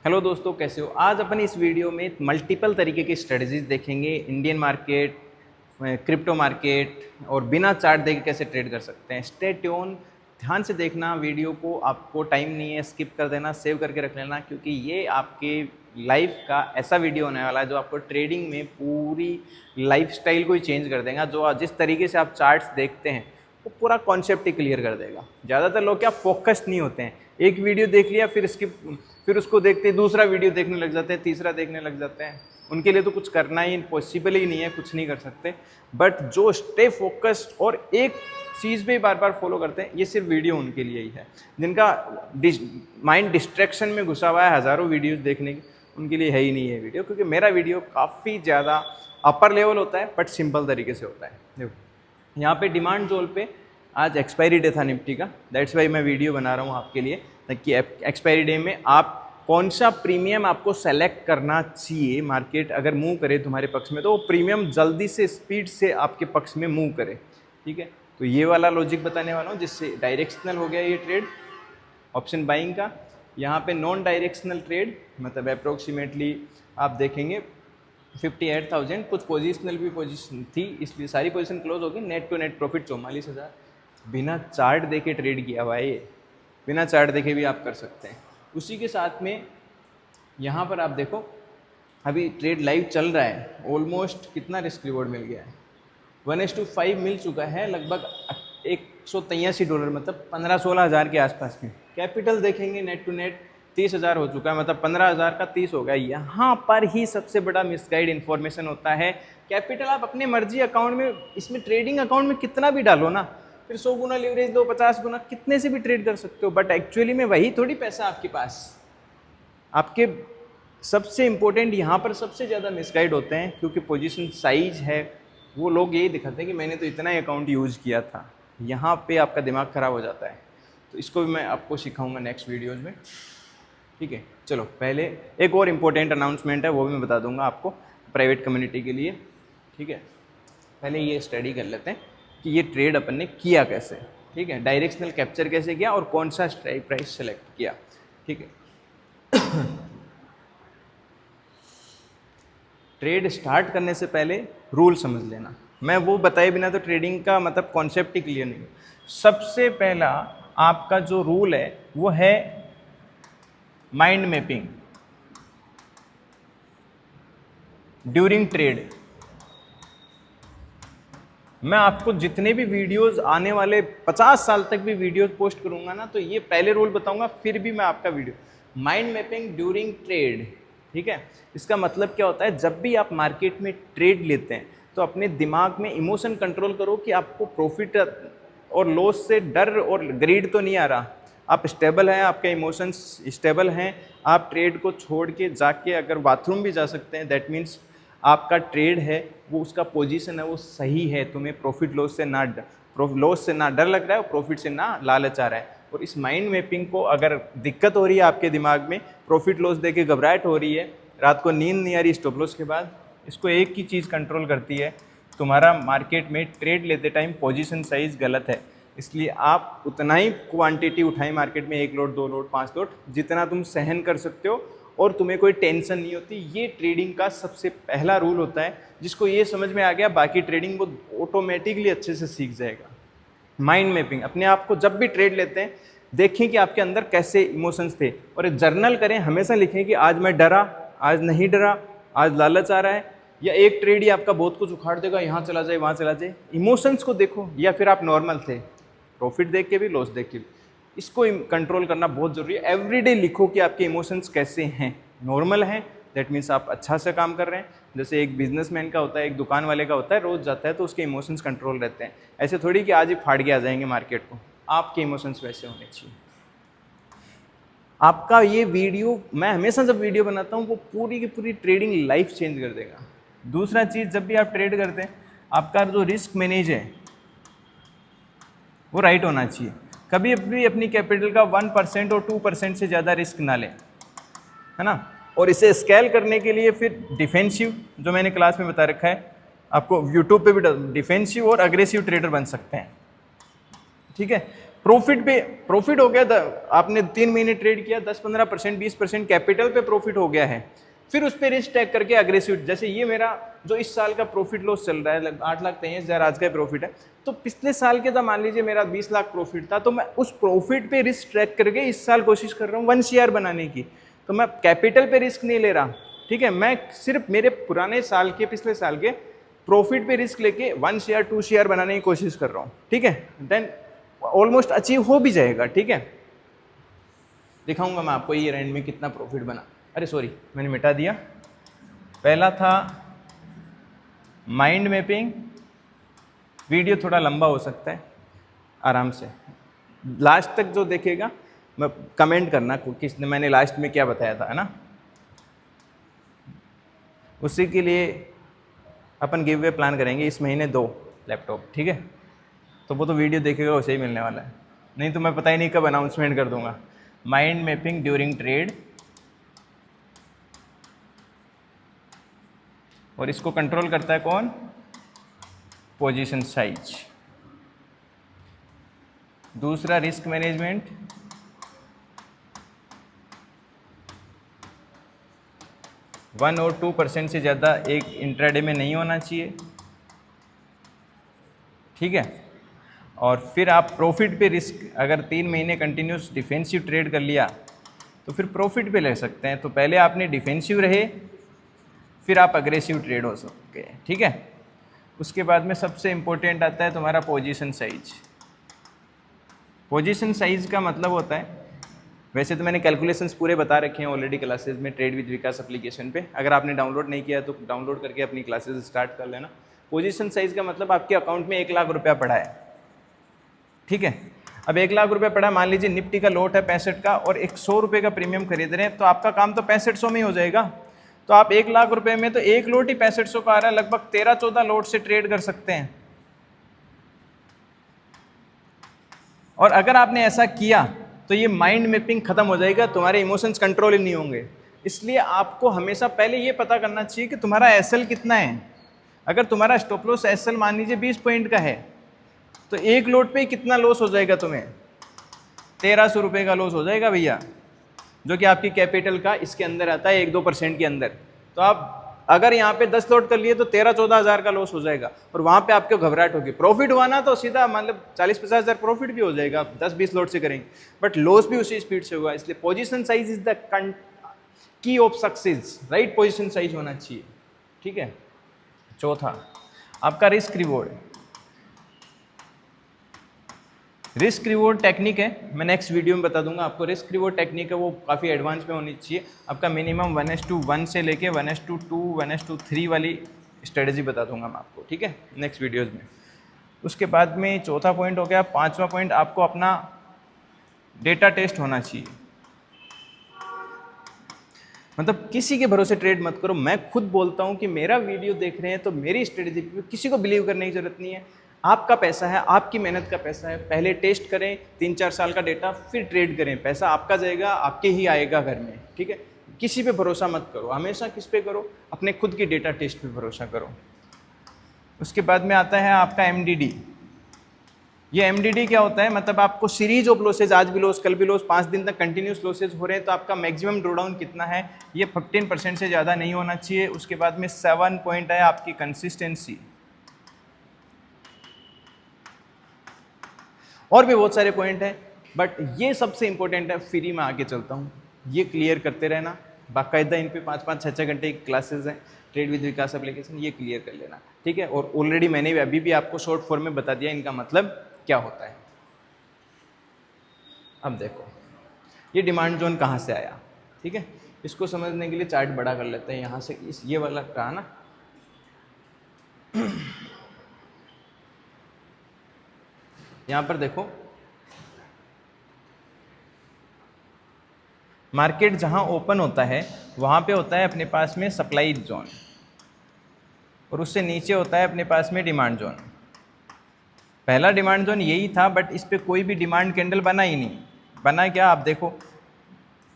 Hello दोस्तों, कैसे हो। आज अपन इस वीडियो में मल्टीपल तरीके की स्ट्रेटजीज देखेंगे। इंडियन मार्केट, क्रिप्टो मार्केट और बिना चार्ट देखे कैसे ट्रेड कर सकते हैं। स्टे ट्यून, ध्यान से देखना वीडियो को। आपको टाइम नहीं है, स्किप कर देना, सेव करके रख लेना, क्योंकि ये आपके लाइफ का ऐसा वीडियो होने वाला है जो आपको ट्रेडिंग में पूरी लाइफस्टाइल को ही चेंज कर देगा। जो जिस तरीके से आप चार्ट्स देखते हैं वो पूरा कॉन्सेप्ट ही क्लियर कर देगा। ज़्यादातर लोग क्या फोकस्ड नहीं होते हैं, एक वीडियो देख लिया फिर उसको देखते दूसरा वीडियो देखने लग जाते हैं, तीसरा देखने लग जाते हैं। उनके लिए तो कुछ करना ही पॉसिबल ही नहीं है, कुछ नहीं कर सकते। बट जो स्टे फोकस्ड और एक चीज़ पे बार बार फॉलो करते हैं, ये सिर्फ वीडियो उनके लिए ही है। जिनका माइंड डिस्ट्रैक्शन में घुसा हुआ है हज़ारों वीडियोज़ देखने की, उनके लिए है ही नहीं है वीडियो। क्योंकि मेरा वीडियो काफ़ी ज़्यादा अपर लेवल होता है, बट सिंपल तरीके से होता है। देखो यहाँ पे डिमांड जोन पे आज एक्सपायरी डे था निफ्टी का, दैट्स वाई मैं वीडियो बना रहा हूँ आपके लिए, ताकि एक्सपायरी डे में आप कौन सा प्रीमियम आपको सेलेक्ट करना चाहिए। मार्केट अगर मूव करे तुम्हारे पक्ष में तो वो प्रीमियम जल्दी से स्पीड से आपके पक्ष में मूव करे। ठीक है, तो ये वाला लॉजिक बताने वाला हूँ, जिससे डायरेक्शनल हो गया ये ट्रेड ऑप्शन बाइंग का। यहाँ पे नॉन डायरेक्शनल ट्रेड मतलब अप्रोक्सीमेटली आप देखेंगे 58,000, कुछ पोजिशनल भी पोजीशन थी, इसलिए सारी पोजीशन क्लोज होगी। Net to net profit 44,000। बिना चार्ट देखे ट्रेड किया हुआ है ये, बिना चार्ट देखे भी आप कर सकते हैं। उसी के साथ में यहाँ पर आप देखो अभी ट्रेड लाइव चल रहा है। ऑलमोस्ट कितना रिस्क रिवॉर्ड मिल गया है, 1:5 मिल चुका है, लगभग $183, मतलब 15-16 हज़ार के आसपास में। कैपिटल देखेंगे नेट टू नेट 30,000 हो चुका है, मतलब 15,000 का 30 हो गया। यहाँ पर ही सबसे बड़ा मिसगाइड इन्फॉर्मेशन होता है। कैपिटल आप अपने मर्जी अकाउंट में, इसमें ट्रेडिंग अकाउंट में कितना भी डालो ना, फिर 100 गुना लीवरेज दो, 50 गुना, कितने से भी ट्रेड कर सकते हो। बट एक्चुअली में वही थोड़ी पैसा आपके पास। आपके सबसे इम्पोर्टेंट यहाँ पर सबसे ज़्यादा मिसगाइड होते हैं, क्योंकि पोजीशन साइज है। वो लोग यही दिखाते हैं कि मैंने तो इतना ही अकाउंट यूज़ किया था। यहाँ पे आपका दिमाग ख़राब हो जाता है। तो इसको भी मैं आपको सिखाऊंगा नेक्स्ट वीडियोज़ में। ठीक है, चलो पहले एक और इम्पोर्टेंट अनाउंसमेंट है, वो भी मैं बता दूंगा आपको प्राइवेट कम्युनिटी के लिए। ठीक है, पहले ये स्टडी कर लेते हैं कि ये ट्रेड अपन ने किया कैसे। ठीक है, डायरेक्शनल कैप्चर कैसे किया और कौन सा स्ट्राइक प्राइस सेलेक्ट किया। ठीक है, ट्रेड स्टार्ट करने से पहले रूल समझ लेना। मैं वो बताए बिना तो ट्रेडिंग का मतलब कॉन्सेप्ट ही क्लियर नहीं। सबसे पहला आपका जो रूल है वो है माइंड मैपिंग ड्यूरिंग ट्रेड। मैं आपको जितने भी वीडियोस आने वाले 50 साल तक भी वीडियोस पोस्ट करूंगा ना, तो ये पहले रूल बताऊंगा, फिर भी मैं आपका video mind mapping during trade. ठीक है, इसका मतलब क्या होता है, जब भी आप मार्केट में ट्रेड लेते हैं तो अपने दिमाग में इमोशन कंट्रोल करो कि आपको प्रॉफिट और लॉस से डर और ग्रीड तो नहीं आ रहा। आप स्टेबल हैं, आपके इमोशंस स्टेबल हैं, आप ट्रेड को छोड़ के जाके अगर बाथरूम भी जा सकते हैं, दैट मीन्स आपका ट्रेड है वो, उसका पोजीशन है वो सही है। तुम्हें प्रॉफिट लॉस से ना डर लग रहा है और प्रॉफिट से ना लालच आ रहा है। और इस माइंड मैपिंग को अगर दिक्कत हो रही है आपके दिमाग में, प्रॉफिट लॉस देख के घबराहट हो रही है, रात को नींद नहीं आ रही स्टॉप लॉस के बाद, इसको एक ही चीज़ कंट्रोल करती है, तुम्हारा मार्केट में ट्रेड लेते टाइम पोजीशन साइज गलत है। इसलिए आप उतना ही क्वांटिटी उठाएं मार्केट में, 1 लोट 2 लोट 5 लोट, जितना तुम सहन कर सकते हो और तुम्हें कोई टेंशन नहीं होती। ये ट्रेडिंग का सबसे पहला रूल होता है। जिसको ये समझ में आ गया, बाकी ट्रेडिंग वो ऑटोमेटिकली अच्छे से सीख जाएगा। माइंड मैपिंग, अपने आप को जब भी ट्रेड लेते हैं देखें कि आपके अंदर कैसे इमोशंस थे, और एक जर्नल करें, हमेशा लिखें कि आज मैं डरा, आज नहीं डरा, आज लालच आ रहा है, या एक ट्रेड ही आपका बहुत कुछ उखाड़ देगा, यहाँ चला जाए वहाँ चला जाए। इमोशंस को देखो, या फिर आप नॉर्मल थे, प्रॉफिट देख के भी लॉस देख के भी, इसको कंट्रोल करना बहुत ज़रूरी है। एवरीडे लिखो कि आपके इमोशंस कैसे हैं। नॉर्मल हैं, दैट मीन्स आप अच्छा से काम कर रहे हैं। जैसे एक बिजनेसमैन का होता है, एक दुकान वाले का होता है, रोज़ जाता है तो उसके इमोशंस कंट्रोल रहते हैं। ऐसे थोड़ी कि आज ही फाड़ के आ जाएंगे मार्केट को, आपके इमोशंस वैसे होने चाहिए। आपका ये वीडियो, मैं हमेशा जब वीडियो बनाता हूँ वो पूरी की पूरी ट्रेडिंग लाइफ चेंज कर देगा। दूसरा चीज़, जब भी आप ट्रेड करते हैं आपका जो रिस्क मैनेज है वो राइट होना चाहिए। कभी भी अपनी कैपिटल का 1% और 2% से ज़्यादा रिस्क ना लें, है ना। और इसे स्केल करने के लिए फिर डिफेंसिव, जो मैंने क्लास में बता रखा है आपको, यूट्यूब पे भी डिफेंसिव और अग्रेसिव ट्रेडर बन सकते हैं। ठीक है, प्रॉफिट हो गया, आपने 3 महीने ट्रेड किया, 10-15%, 20% कैपिटल पे प्रॉफिट हो गया है, फिर उस पर रिस्क टैक करके अग्रेसिव, जैसे ये मेरा जो इस साल का प्रॉफिट लॉस चल रहा है 8,23,000 आज का प्रॉफिट है, तो पिछले साल के, तो मान लीजिए मेरा 20 लाख प्रॉफिट था, तो मैं उस प्रॉफिट पे रिस्क ट्रैक करके इस साल कोशिश कर रहा हूँ 1 CR बनाने की, तो मैं कैपिटल पे रिस्क नहीं ले रहा, ठीक है, मैं सिर्फ मेरे पुराने साल के, पिछले साल के प्रॉफिट पे रिस्क लेके 1 CR 2 CR बनाने की कोशिश कर रहा हूँ, ठीक है, देन ऑलमोस्ट अचीव हो भी जाएगा, ठीक है। दिखाऊंगा मैं आपको ये एंड में कितना प्रॉफिट बना। अरे सॉरी, मैंने मिटा दिया। पहला था माइंड मैपिंग, वीडियो थोड़ा लंबा हो सकता है, आराम से लास्ट तक जो देखेगा, मैं कमेंट करना किसने, मैंने लास्ट में क्या बताया था, है ना। उसी के लिए अपन गिव अवे प्लान करेंगे इस महीने 2 लैपटॉप, ठीक है, तो वो तो वीडियो देखेगा वैसे ही मिलने वाला है, नहीं तो मैं पता ही नहीं कब अनाउंसमेंट कर दूंगा। माइंड मैपिंग ड्यूरिंग ट्रेड, और इसको कंट्रोल करता है कौन, पोजीशन साइज। दूसरा रिस्क मैनेजमेंट, 1 और 2% से ज़्यादा एक इंट्राडे में नहीं होना चाहिए, ठीक है। और फिर आप प्रॉफिट पे रिस्क, अगर 3 महीने कंटिन्यूस डिफेंसिव ट्रेड कर लिया तो फिर प्रॉफिट पे ले सकते हैं, तो पहले आपने डिफेंसिव रहे, फिर आप अग्रेसिव ट्रेड हो सकते हैं, ठीक है। उसके बाद में सबसे इम्पोर्टेंट आता है तुम्हारा पोजीशन साइज। पोजीशन साइज का मतलब होता है, वैसे तो मैंने कैलकुलेशंस पूरे बता रखे हैं ऑलरेडी क्लासेस में, ट्रेड विद विकास एप्लीकेशन पे, अगर आपने डाउनलोड नहीं किया तो डाउनलोड करके अपनी क्लासेस स्टार्ट कर लेना। पोजीशन साइज का मतलब आपके अकाउंट में 1 लाख रुपया पड़ा है, ठीक है। अब 1 लाख रुपया पड़ा, मान लीजिए निफ्टी का लोट है 65 का और 100 रुपये का प्रीमियम खरीद रहे हैं, तो आपका काम तो 6500 में ही हो जाएगा। तो आप 1 लाख रुपए में तो एक लोट ही 6500 का आ रहा है, लगभग 13-14 लोट से ट्रेड कर सकते हैं। और अगर आपने ऐसा किया तो ये माइंड मैपिंग खत्म हो जाएगा, तुम्हारे इमोशंस कंट्रोल ही नहीं होंगे। इसलिए आपको हमेशा पहले ये पता करना चाहिए कि तुम्हारा एसएल कितना है। अगर तुम्हारा स्टॉप लॉस एसएल मान लीजिए 20 पॉइंट का है, तो एक लोट पे कितना लॉस हो जाएगा तुम्हें, 1300 रुपये का लॉस हो जाएगा भैया, जो कि आपकी कैपिटल का इसके अंदर आता है 1-2% के अंदर। तो आप अगर यहाँ पे 10 लोट कर लिए तो 13-14 हज़ार का लॉस हो जाएगा, और वहाँ पे आपको घबराहट होगी। प्रॉफिट हुआ ना तो सीधा मतलब 40-50 हज़ार प्रॉफिट भी हो जाएगा, 10-20 लोट से करेंगे, बट लॉस भी उसी स्पीड से होगा। इसलिए position size is the key of success, right position size होना चाहिए, ठीक है। चौथा आपका risk reward. Risk reward technique है, मैं नेक्स्ट वीडियो में बता दूंगा आपको। रिस्क रिवॉर्ड टेक्निक है वो काफ़ी एडवांस में होनी चाहिए। आपका मिनिमम 1:1 से लेके 1:2, 1:3 वाली स्ट्रेटजी बता दूंगा मैं आपको, ठीक है, नेक्स्ट वीडियोज़ में। उसके बाद में चौथा पॉइंट हो गया। पांचवा पॉइंट, आपको अपना डेटा टेस्ट होना चाहिए। मतलब किसी के भरोसे ट्रेड मत करो। मैं खुद बोलता हूँ कि मेरा वीडियो देख रहे हैं तो मेरी स्ट्रेटजी पे किसी को बिलीव करने की जरूरत नहीं है। आपका पैसा है, आपकी मेहनत का पैसा है, पहले टेस्ट करें 3-4 साल का डेटा, फिर ट्रेड करें। पैसा आपका जाएगा, आपके ही आएगा घर में, ठीक है। किसी पे भरोसा मत करो, हमेशा किस पे करो, अपने खुद की डेटा टेस्ट पे भरोसा करो। उसके बाद में आता है आपका MDD। ये MDD क्या होता है, मतलब आपको सीरीज ऑफ लॉसेज, आज भी लॉस कल भी लॉस, 5 दिन तक कंटिन्यूस लॉसेज हो रहे हैं, तो आपका मैक्सिमम ड्रॉडाउन कितना है, ये 15% से ज़्यादा नहीं होना चाहिए। उसके बाद में 7 पॉइंट है आपकी कंसिस्टेंसी। और भी बहुत सारे पॉइंट हैं, बट ये सबसे इंपॉर्टेंट है। फ्री में आगे चलता हूँ, ये क्लियर करते रहना बाकायदा। इन पे 5-5, 6-6 घंटे की क्लासेस हैं, ट्रेड विद विकास एप्लीकेशन, ये क्लियर कर लेना, ठीक है। और ऑलरेडी मैंने अभी भी आपको शॉर्ट फॉर्म में बता दिया इनका मतलब क्या होता है। अब देखो ये डिमांड जोन कहाँ से आया, ठीक है। इसको समझने के लिए चार्ट बड़ा कर लेते हैं। यहाँ से इस ये वाला कहा ना, यहाँ पर देखो, मार्केट जहाँ ओपन होता है वहाँ पे होता है अपने पास में सप्लाई जोन, और उससे नीचे होता है अपने पास में डिमांड जोन। पहला डिमांड जोन यही था, बट इस पर कोई भी डिमांड कैंडल बना ही नहीं। बना क्या, आप देखो,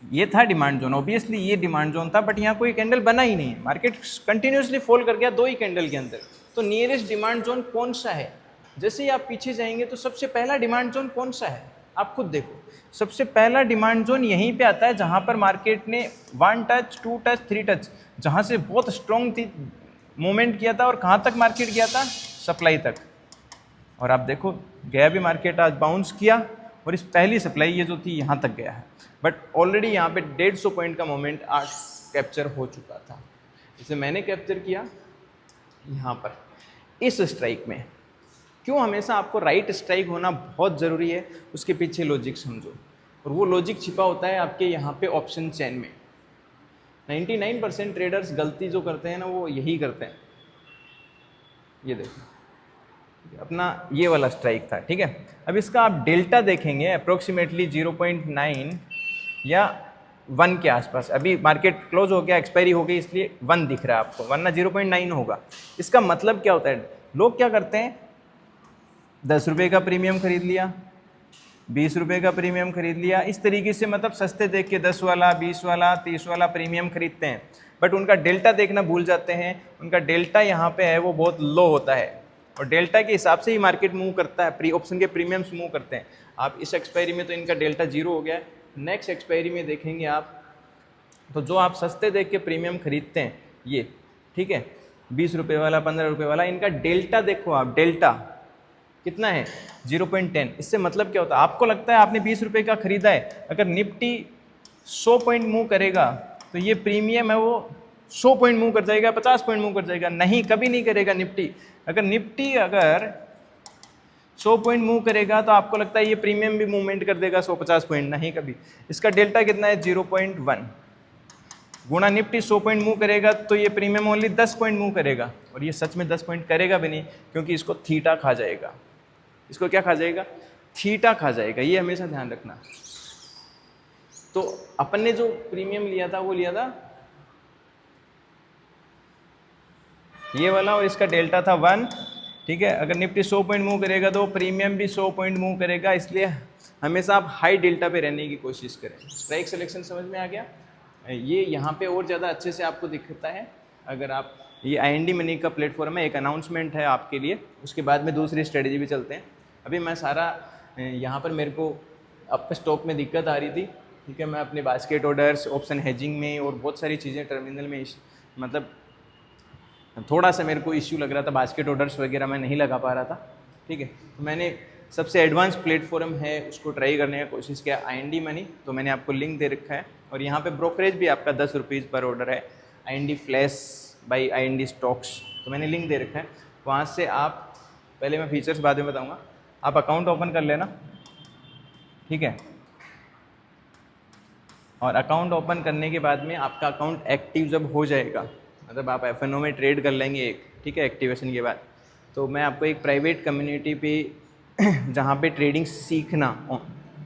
ये था डिमांड जोन, ऑब्वियसली ये डिमांड जोन था, बट यहाँ कोई कैंडल बना ही नहीं। मार्केट कंटिन्यूसली फॉल कर गया 2 ही कैंडल के अंदर। तो नियरेस्ट डिमांड जोन कौन सा है, जैसे ही आप पीछे जाएंगे तो सबसे पहला डिमांड जोन कौन सा है, आप खुद देखो, सबसे पहला डिमांड जोन यहीं पे आता है जहाँ पर मार्केट ने 1 टच 2 टच 3 टच, जहाँ से बहुत स्ट्रॉन्ग थी मूवमेंट किया था, और कहाँ तक मार्केट गया था, सप्लाई तक। और आप देखो गया भी मार्केट, आज बाउंस किया, और इस पहली सप्लाई ये जो थी यहाँ तक गया है, बट ऑलरेडी यहाँ पे 150 पॉइंट का मोमेंट आज कैप्चर हो चुका था। इसे मैंने कैप्चर किया यहाँ पर इस स्ट्राइक में। क्यों हमेशा आपको राइट स्ट्राइक होना बहुत ज़रूरी है, उसके पीछे लॉजिक समझो, और वो लॉजिक छिपा होता है आपके यहाँ पे ऑप्शन चेन में। 99% ट्रेडर्स गलती जो करते हैं ना वो यही करते हैं। ये देखो अपना ये वाला स्ट्राइक था, ठीक है। अब इसका आप डेल्टा देखेंगे अप्रोक्सीमेटली 0.9 या 1 के आसपास। अभी मार्केट क्लोज हो गया, एक्सपायरी हो गई, इसलिए 1 दिख रहा है आपको, वरना 0.9 होगा। इसका मतलब क्या होता है, लोग क्या करते हैं, 10 रुपये का प्रीमियम खरीद लिया, 20 रुपये का प्रीमियम खरीद लिया, इस तरीके से मतलब सस्ते देख के 10 वाला 20 वाला 30 वाला प्रीमियम खरीदते हैं, बट उनका डेल्टा देखना भूल जाते हैं। उनका डेल्टा यहाँ पे है वो बहुत लो होता है, और डेल्टा के हिसाब से ही मार्केट मूव करता है, प्री ऑप्शन के प्रीमियम्स मूव करते हैं। आप इस एक्सपायरी में तो इनका डेल्टा 0 हो गया है, नेक्स्ट एक्सपायरी में देखेंगे आप तो जो आप सस्ते देख के प्रीमियम खरीदते हैं ये, ठीक है, 20 रुपये वाला 15 रुपये वाला, इनका डेल्टा देखो आप, डेल्टा कितना है 0.10। इससे मतलब क्या होता है, आपको लगता है आपने 20 रुपये का खरीदा है, अगर निफ्टी 100 पॉइंट मूव करेगा तो ये प्रीमियम है वो 100 पॉइंट मूव कर जाएगा, 50 पॉइंट मूव कर जाएगा, नहीं कभी नहीं करेगा निफ्टी। अगर निफ्टी 100 पॉइंट मूव करेगा तो आपको लगता है ये प्रीमियम भी मूवमेंट कर देगा 150 पॉइंट, नहीं कभी। इसका डेल्टा कितना है 0.1 गुणा निफ्टी 100 पॉइंट मूव करेगा तो ये प्रीमियम ओनली 10 पॉइंट मूव करेगा, और ये सच में 10 पॉइंट करेगा भी नहीं, क्योंकि इसको थीटा खा जाएगा। इसको क्या खा जाएगा, थीटा खा जाएगा, ये हमेशा ध्यान रखना। तो अपन ने जो प्रीमियम लिया था वो लिया था ये वाला, और इसका डेल्टा था 1, ठीक है। अगर निफ्टी 100 पॉइंट मूव करेगा तो प्रीमियम भी 100 पॉइंट मूव करेगा, इसलिए हमेशा आप हाई डेल्टा पे रहने की कोशिश करें। स्ट्राइक सिलेक्शन समझ में आ गया। ये यहाँ पे और ज़्यादा अच्छे से आपको दिखता है अगर आप, ये IND मनी का प्लेटफॉर्म है, एक अनाउंसमेंट है आपके लिए, उसके बाद में दूसरी स्ट्रेटजी भी चलते हैं। अभी मैं सारा यहाँ पर मेरे को अब स्टॉक में दिक्कत आ रही थी, ठीक है, मैं अपने बास्केट ऑर्डर्स, ऑप्शन हेजिंग में और बहुत सारी चीज़ें टर्मिनल में मतलब थोड़ा सा मेरे को इश्यू लग रहा था, बास्केट ऑर्डर्स वगैरह मैं नहीं लगा पा रहा था, ठीक है। तो मैंने सबसे एडवांस प्लेटफॉर्म है उसको ट्राई करने का कोशिश किया, IND मनी, तो मैंने आपको लिंक दे रखा है, और यहाँ पे ब्रोकरेज भी आपका 10 रुपीज़ पर ऑर्डर है, IND flash by IND stocks, तो मैंने लिंक दे रखा है। वहाँ से आप, पहले मैं फीचर्स बाद में बताऊँगा, आप अकाउंट ओपन कर लेना, ठीक है। और अकाउंट ओपन करने के बाद में आपका अकाउंट एक्टिव जब हो जाएगा, मतलब आप FNO में ट्रेड कर लेंगे एक, ठीक है, एक्टिवेशन के बाद, तो मैं आपको एक प्राइवेट कम्युनिटी पे जहाँ पे ट्रेडिंग सीखना,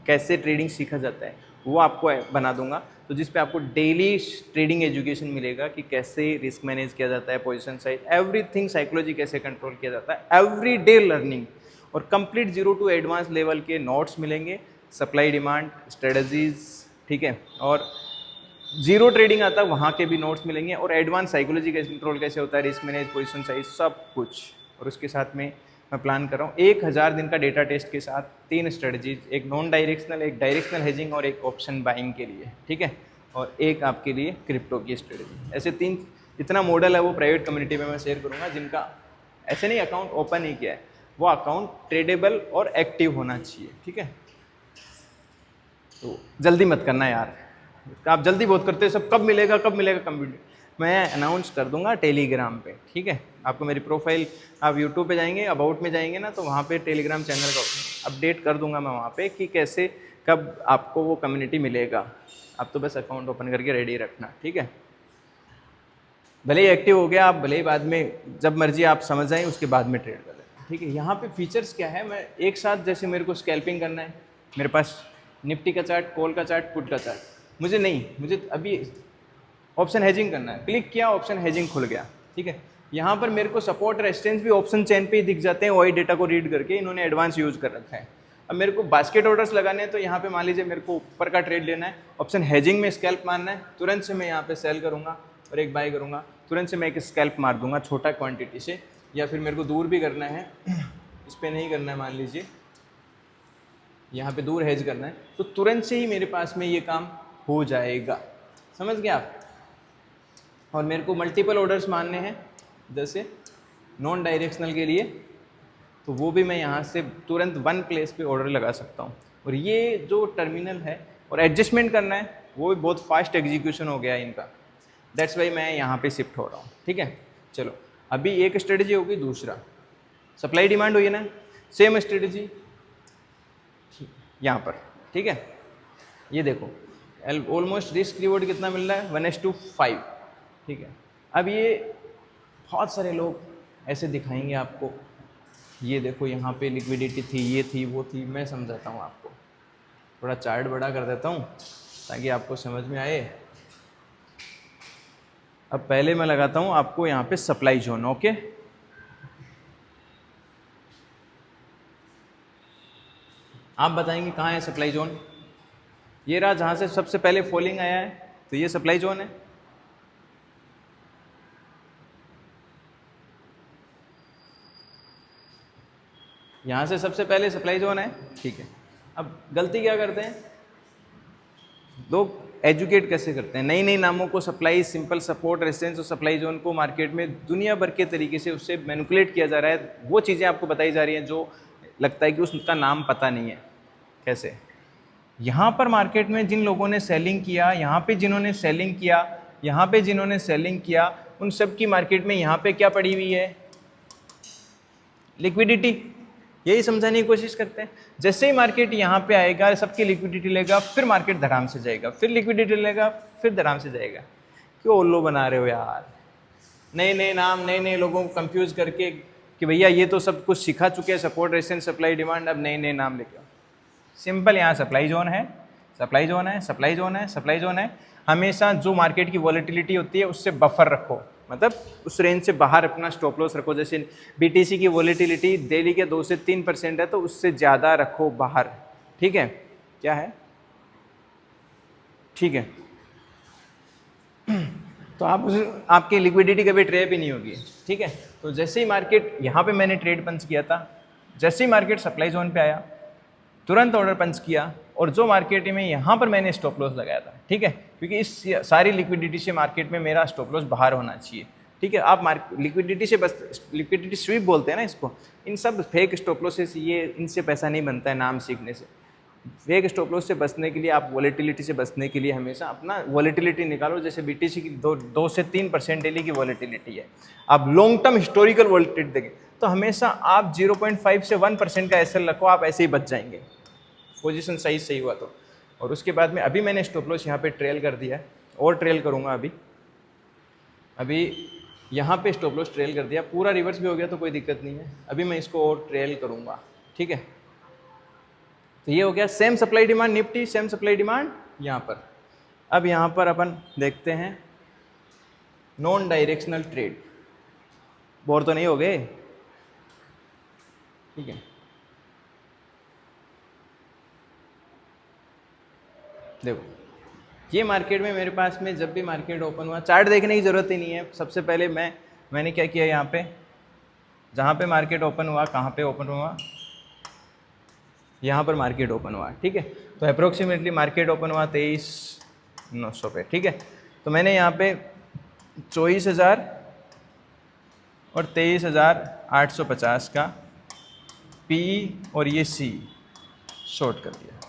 कैसे ट्रेडिंग सीखा जाता है, वो आपको बना दूंगा। तो जिस पे आपको डेली ट्रेडिंग एजुकेशन मिलेगा कि कैसे रिस्क मैनेज किया जाता है, पोजीशन साइज, एवरीथिंग, साइकोलॉजी कैसे कंट्रोल किया जाता है, एवरी डे लर्निंग, और कंप्लीट 0 to एडवांस लेवल के नोट्स मिलेंगे, सप्लाई डिमांड स्ट्रेटजीज, ठीक है, और जीरो ट्रेडिंग आता है वहाँ के भी नोट्स मिलेंगे, और एडवांस साइकोलॉजी का कंट्रोल कैसे होता है, रिस्क मैनेज, पोजीशन साइज, सब कुछ। और उसके साथ में मैं प्लान कर रहा हूँ 1000 दिन का डेटा टेस्ट के साथ 3 स्ट्रेटजीज, एक नॉन डायरेक्शनल, एक डायरेक्शनल हेजिंग और एक ऑप्शन बाइंग के लिए, ठीक है, और एक आपके लिए क्रिप्टो की स्ट्रेटजी। ऐसे 3 जितना मॉडल है वो प्राइवेट कम्युनिटी में मैं शेयर करूँगा, जिनका ऐसे नहीं अकाउंट ओपन ही किया है, वो अकाउंट ट्रेडेबल और एक्टिव होना चाहिए, ठीक है। तो जल्दी मत करना यार, आप जल्दी बहुत करते हैं, सब कब मिलेगा कंप्यूटर, मैं अनाउंस कर दूंगा टेलीग्राम पे, ठीक है। आपको मेरी प्रोफाइल, आप यूट्यूब पे जाएंगे, अबाउट में जाएंगे ना, तो वहाँ पे टेलीग्राम चैनल का अपडेट कर दूंगा मैं वहाँ पे कि कैसे कब आपको वो कम्युनिटी मिलेगा। आप तो बस अकाउंट ओपन करके रेडी रखना, ठीक है। भले ही एक्टिव हो गया आप, भले ही बाद में जब मर्जी आप समझ आए उसके बाद में ट्रेड कर लें, ठीक है। यहाँ पे फीचर्स क्या है, मैं एक साथ, जैसे मेरे को स्कैल्पिंग करना है, मेरे पास निफ्टी का चार्ट, कॉल का चार्ट, पुट का चार्ट, मुझे अभी ऑप्शन हेजिंग करना है, क्लिक किया, ऑप्शन हेजिंग खुल गया, ठीक है। यहाँ पर मेरे को सपोर्ट रेजिस्टेंस भी ऑप्शन चेन पे ही दिख जाते हैं, वही डेटा को रीड करके इन्होंने एडवांस यूज़ कर रखा है। अब मेरे को बास्केट ऑर्डर्स लगाने हैं, तो यहाँ पे मान लीजिए मेरे को ऊपर का ट्रेड लेना है, ऑप्शन हेजिंग में स्कैल्प मारना है, तुरंत से मैं यहाँ पे सेल करूँगा और एक बाय करूँगा, तुरंत से मैं एक स्कैल्प मार दूंगा छोटा क्वान्टिटी से, या फिर मेरे को दूर भी करना है, इस पर नहीं करना है, मान लीजिए यहाँ पे दूर हेज करना है, तो तुरंत से ही मेरे पास में ये काम हो जाएगा। समझ गए आप? और मेरे को मल्टीपल ऑर्डर्स मानने हैं जैसे नॉन डायरेक्शनल के लिए, तो वो भी मैं यहाँ से तुरंत वन प्लेस पे ऑर्डर लगा सकता हूँ। और ये जो टर्मिनल है और एडजस्टमेंट करना है वो भी बहुत फास्ट एग्जीक्यूशन हो गया है इनका, दैट्स वाई मैं यहाँ पे शिफ्ट हो रहा हूँ। ठीक है, चलो अभी एक स्ट्रेटजी होगी, दूसरा सप्लाई डिमांड हुई है ना, सेम स्ट्रेटजी यहाँ पर। ठीक है, ये देखो ऑलमोस्ट रिस्क रिवॉर्ड कितना मिल रहा है, 1:5। ठीक है, अब ये बहुत सारे लोग ऐसे दिखाएंगे आपको, ये देखो यहाँ पे लिक्विडिटी थी, ये थी, वो थी। मैं समझाता हूँ आपको, थोड़ा चार्ट बड़ा कर देता हूँ ताकि आपको समझ में आए। अब पहले मैं लगाता हूँ आपको यहाँ पे सप्लाई जोन। ओके, आप बताएंगे कहाँ है सप्लाई जोन? ये रहा, जहाँ से सबसे पहले फॉलिंग आया है, तो ये सप्लाई जोन है। यहाँ से सबसे पहले सप्लाई जोन है। ठीक है, अब गलती क्या करते हैं लोग, एजुकेट कैसे करते हैं, नई नई नामों को, सप्लाई, सिंपल, सपोर्ट, रेजिस्टेंस और सप्लाई जोन को मार्केट में दुनिया भर के तरीके से उससे मैनिपुलेट किया जा रहा है। वो चीज़ें आपको बताई जा रही हैं जो लगता है कि उसका नाम पता नहीं है। कैसे? यहाँ पर मार्केट में जिन लोगों ने सेलिंग किया, यहाँ पे जिन्होंने सेलिंग किया, यहाँ पे जिन्होंने सेलिंग किया, उन सब की मार्केट में यहाँ पे क्या पड़ी हुई है? लिक्विडिटी। यही समझाने की कोशिश करते हैं। जैसे ही मार्केट यहाँ पे आएगा, सबकी लिक्विडिटी लेगा, फिर मार्केट धड़ाम से जाएगा, फिर लिक्विडिटी लेगा, फिर धड़ाम से जाएगा। क्यों उल्लू बना रहे हो यार? नए नए नाम, नए नए लोगों को कंफ्यूज करके कि भैया ये तो सब कुछ सिखा चुके हैं, सपोर्ट, रेजिस्टेंस, सप्लाई, डिमांड, अब नए नए नाम लेके आओ। सिंपल, यहाँ सप्लाई जोन है, सप्लाई जोन है, सप्लाई जोन है, सप्लाई जोन है। हमेशा जो मार्केट की वॉलेटिलिटी होती है उससे बफर रखो, मतलब उस रेंज से बाहर अपना स्टॉप लॉस रखो। जैसे बीटीसी की वॉलेटिलिटी डेली के 2 से 3% है, तो उससे ज़्यादा रखो बाहर। ठीक है, क्या है? ठीक है, तो आप आपकी लिक्विडिटी कभी ट्रैप ही नहीं होगी। ठीक है, तो जैसे ही मार्केट यहाँ पे मैंने ट्रेड पंच किया था, जैसे ही मार्केट सप्लाई जोन पे आया तुरंत ऑर्डर पंच किया, और जो मार्केट में यहाँ पर मैंने स्टॉप लॉस लगाया था। ठीक है, क्योंकि इस सारी लिक्विडिटी से मार्केट में मेरा स्टॉप लॉस बाहर होना चाहिए। ठीक है, आप लिक्विडिटी से बस, लिक्विडिटी स्वीप बोलते हैं ना इसको, इन सब फेक स्टॉप लॉसेस, ये इनसे पैसा नहीं बनता है नाम सीखने से। फेक स्टॉप लॉस से बचने के लिए, आप वॉलेटिलिटी से बचने के लिए हमेशा अपना वॉलेटिलिटी निकालो। जैसे बीटीसी की 2 से 3% डेली की वॉलेटिलिटी है, आप लॉन्ग टर्म हिस्टोरिकल वॉलेटिलिटी देखें तो हमेशा आप 0.5 से 1% का एसएल रखो, आप ऐसे ही बच जाएंगे, पोजीशन सही हुआ तो। और उसके बाद में अभी मैंने स्टॉप लॉस यहाँ पे ट्रेल कर दिया है, और ट्रेल करूँगा अभी यहाँ पे स्टॉप लॉस ट्रेल कर दिया, पूरा रिवर्स भी हो गया तो कोई दिक्कत नहीं है, अभी मैं इसको और ट्रेल करूँगा। ठीक है, तो ये हो गया same supply demand Nifty, same supply demand यहाँ पर। अब यहाँ पर अपन देखते हैं नॉन डायरेक्शनल ट्रेड। बोर तो नहीं हो गए? ठीक है, देखो ये मार्केट में मेरे पास में जब भी मार्केट ओपन हुआ, चार्ट देखने की ज़रूरत ही नहीं है। सबसे पहले मैंने क्या किया, यहाँ पे जहाँ पे मार्केट ओपन हुआ, कहाँ पे ओपन हुआ, यहाँ पर मार्केट ओपन हुआ। ठीक है, तो अप्रोक्सीमेटली मार्केट ओपन हुआ 23,900 पे। ठीक है, तो मैंने यहाँ पे 24,000 और 23,850 का पी और ये सी शॉर्ट कर दिया।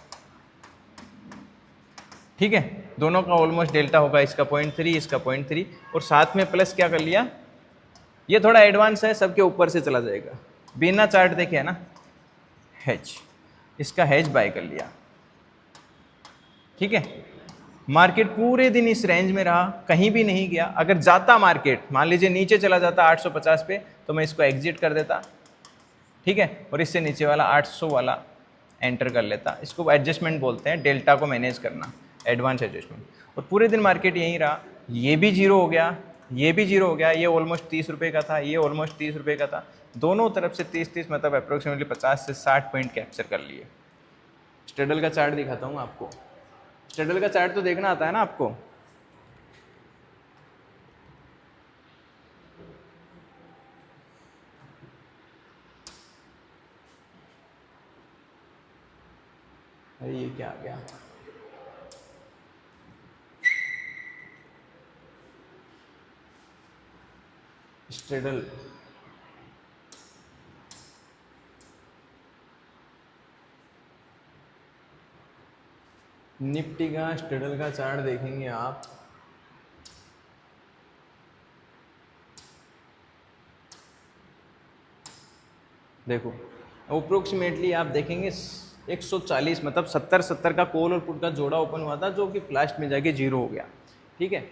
ठीक है, दोनों का ऑलमोस्ट डेल्टा होगा, इसका 0.3, इसका 0.3, और साथ में प्लस क्या कर लिया, ये थोड़ा एडवांस है, सबके ऊपर से चला जाएगा, बिना चार्ट देखे है ना, हेज, इसका हेज बाय कर लिया। ठीक है, मार्केट पूरे दिन इस रेंज में रहा, कहीं भी नहीं गया। अगर जाता मार्केट, मान लीजिए नीचे चला जाता 850 पे, तो मैं इसको एग्जिट कर देता। ठीक है, और इससे नीचे वाला 800 वाला एंटर कर लेता। इसको एडजस्टमेंट बोलते हैं, डेल्टा को मैनेज करना, एडवांस एडजस्टमेंट। और पूरे दिन मार्केट यहीं रहा, ये भी जीरो हो गया, ये भी जीरो हो गया, ये ऑलमोस्ट 30 रुपये का था, ये ऑलमोस्ट 30 रुपये का था, दोनों तरफ से 30-30, मतलब अप्रोक्सीमेटली 50 से 60 पॉइंट कैप्चर कर लिए। स्ट्रेडल का चार्ट दिखाता हूँ आपको, स्ट्रेडल का चार्ट तो देखना आता है ना आपको। क्या आ गया, स्ट्रेडल, निफ्टी का स्ट्रेडल का चार्ट देखेंगे आप, देखो अप्रोक्सीमेटली आप देखेंगे 140 मतलब 70 का कॉल और पुट का जोड़ा ओपन हुआ था जो कि लास्ट में जाके जीरो हो गया। ठीक है,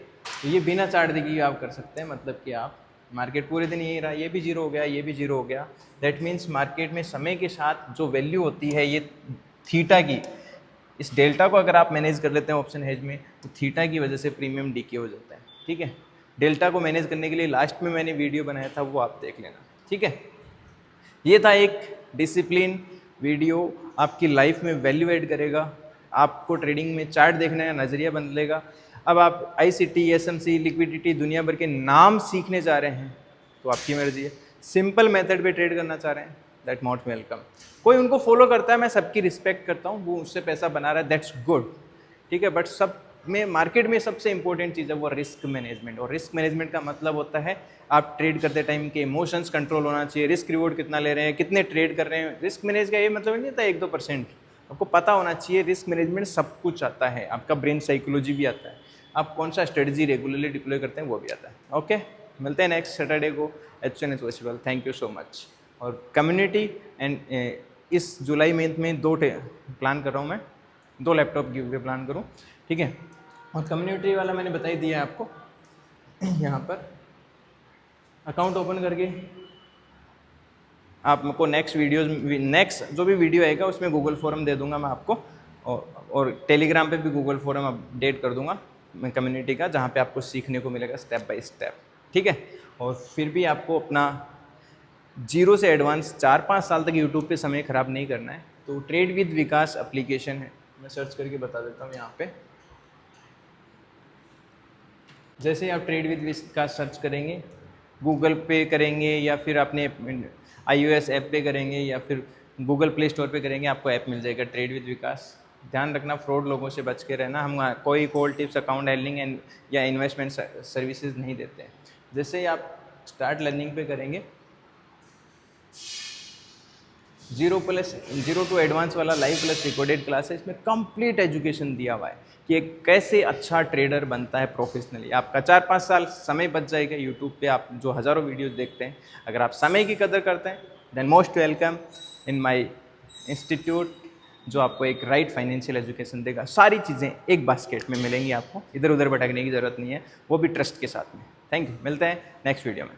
ये बिना चार्ट देखे आप कर सकते हैं, मतलब कि आप मार्केट पूरे दिन यही रहा, ये भी जीरो हो गया, ये भी जीरो हो गया। दैट मीन्स मार्केट में समय के साथ जो वैल्यू होती है ये थीटा की, इस डेल्टा को अगर आप मैनेज कर लेते हैं ऑप्शन हेज में तो थीटा की वजह से प्रीमियम डीके हो जाता है। ठीक है, डेल्टा को मैनेज करने के लिए लास्ट में मैंने वीडियो बनाया था, वो आप देख लेना। ठीक है, ये था एक डिसिप्लिन वीडियो, आपकी लाइफ में वैल्यू ऐड करेगा, आपको ट्रेडिंग में चार्ट देखने का नज़रिया बदलेगा। अब आप ICT, SMC, लिक्विडिटी, दुनिया भर के नाम सीखने जा रहे हैं तो आपकी मर्जी है। सिंपल मेथड पे ट्रेड करना चाह रहे हैं, दैट मोस्ट वेलकम। कोई उनको फॉलो करता है, मैं सबकी रिस्पेक्ट करता हूँ, वो उससे पैसा बना रहा है, दैट्स गुड। ठीक है, बट सब में मार्केट में सबसे इंपॉर्टेंट चीज़ है वो रिस्क मैनेजमेंट। और रिस्क मैनेजमेंट का मतलब होता है आप ट्रेड करते टाइम के इमोशंस कंट्रोल होना चाहिए, रिस्क रिवॉर्ड कितना ले रहे हैं, कितने ट्रेड कर रहे हैं। रिस्क मैनेज का ये मतलब नहीं होता 1-2%, आपको पता होना चाहिए। रिस्क मैनेजमेंट सब कुछ आता है, आपका ब्रेन साइकोलॉजी भी आता है, आप कौन सा स्ट्रेटजी रेगुलरली डिप्लॉय करते हैं वो भी आता है। ओके, मिलते हैं नेक्स्ट सैटरडे को as soon as possible. Thank you so much. और कम्युनिटी एंड इस जुलाई मंथ में 2 प्लान कर रहा हूँ मैं, 2 लैपटॉप गिव अवे प्लान करूँ। ठीक है, और कम्युनिटी वाला मैंने बता ही दिया है आपको। यहाँ पर अकाउंट ओपन करके आपको नेक्स्ट जो भी वीडियो आएगा उसमें गूगल फॉर्म दे दूंगा मैं आपको, और टेलीग्राम पे भी गूगल फॉर्म अपडेट कर दूंगा मैं कम्युनिटी का, जहाँ पे आपको सीखने को मिलेगा स्टेप बाय स्टेप। ठीक है, और फिर भी आपको अपना जीरो से एडवांस 4-5 साल तक यूट्यूब पे समय ख़राब नहीं करना है तो ट्रेड विद विकास एप्लीकेशन है, मैं सर्च करके बता देता हूँ यहाँ पे। जैसे आप ट्रेड विद विकास सर्च करेंगे, गूगल पे करेंगे या फिर अपने iOS ऐप पे करेंगे या फिर गूगल प्ले स्टोर पे करेंगे, आपको ऐप मिल जाएगा ट्रेड विद विकास। ध्यान रखना, फ्रॉड लोगों से बच के रहना। हम कोई call tips, account handling and या इन्वेस्टमेंट सर्विसेज नहीं देते हैं। जैसे ही आप स्टार्ट लर्निंग पे करेंगे, 0 टू एडवांस वाला लाइव प्लस रिकॉर्डेड क्लास है, इसमें कंप्लीट एजुकेशन दिया हुआ है कि कैसे अच्छा ट्रेडर बनता है प्रोफेशनली। आपका 4-5 साल समय बच जाएगा यूट्यूब पे, आप जो हज़ारों वीडियोस देखते हैं। अगर आप समय की कदर करते हैं then most welcome in my institute, जो आपको एक राइट फाइनेंशियल एजुकेशन देगा। सारी चीज़ें एक बास्केट में मिलेंगी आपको, इधर उधर भटकने की ज़रूरत नहीं है, वो भी ट्रस्ट के साथ में। थैंक यू, मिलते हैं नेक्स्ट वीडियो में।